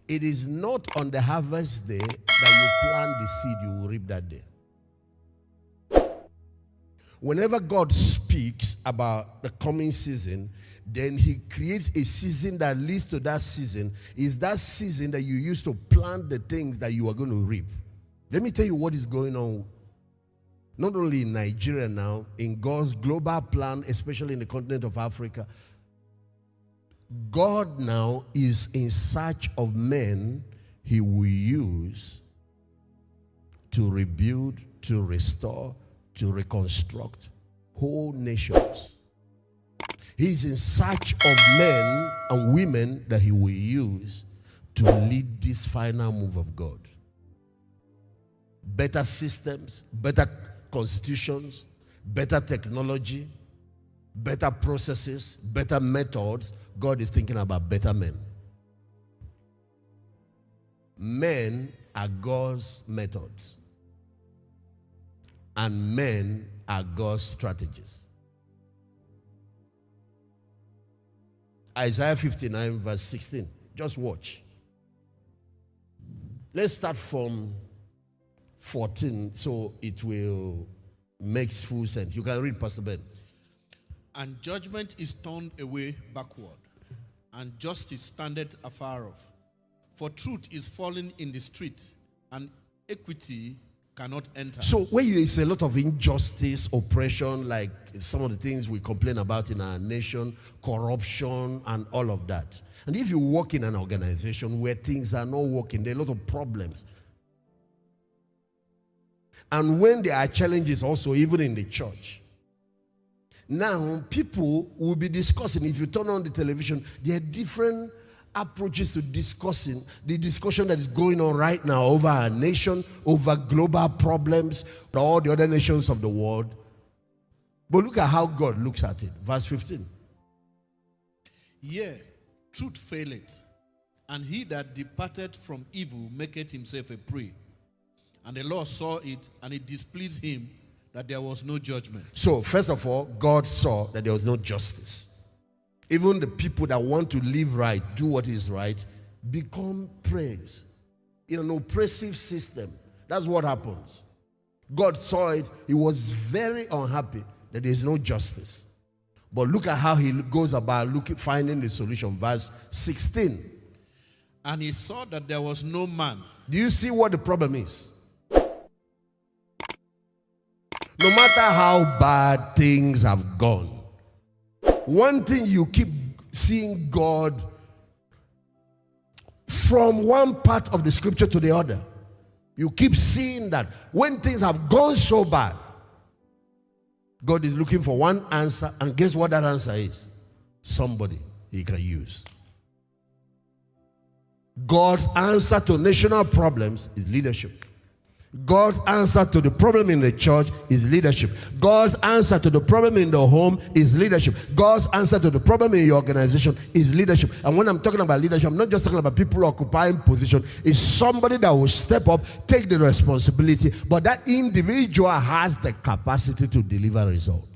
It is not on the harvest day that you plant the seed, you will reap that day. Whenever God speaks about the coming season, then he creates a season that leads to that season. Is that season that you use to plant the things that you are going to reap. Let me tell you what is going on, not only in Nigeria now, in God's global plan, especially in the continent of Africa. God now is in search of men he will use to rebuild, to restore, to reconstruct whole nations. He's in search of men and women that he will use to lead this final move of God. Better systems, better constitutions, better technology, better processes, better methods. God is thinking about better men. Men are God's methods, and men are God's strategies. Isaiah 59 verse 16. Just watch. Let's start from 14 so it will make full sense. You can read, Pastor Ben. And judgment is turned away backward, and justice standeth afar off. For truth is fallen in the street, and equity cannot enter. So where you see a lot of injustice, oppression, like some of the things we complain about in our nation, corruption and all of that. And if you work in an organization where things are not working, there are a lot of problems. And when there are challenges also, even in the church. Now, people will be discussing. If you turn on the television, there are different approaches to discussing the discussion that is going on right now over our nation, over global problems, all the other nations of the world. But look at how God looks at it. Verse 15. Yea, truth faileth, and he that departed from evil maketh himself a prey. And the Lord saw it, and it displeased him that there was no judgment. So, first of all, God saw that there was no justice. Even the people that want to live right, do what is right, become praise. In an oppressive system, that's what happens. God saw it. He was very unhappy that there is no justice. But look at how he goes about finding the solution. Verse 16. And he saw that there was no man. Do you see what the problem is? No matter how bad things have gone, one thing you keep seeing God from one part of the scripture to the other. You keep seeing that when things have gone so bad, God is looking for one answer, and guess what that answer is? Somebody he can use. God's answer to national problems is leadership. God's answer to the problem in the church is leadership. God's answer to the problem in the home is leadership. God's answer to the problem in your organization is leadership. And when I'm talking about leadership, I'm not just talking about people occupying position. It's somebody that will step up, take the responsibility, but that individual has the capacity to deliver results.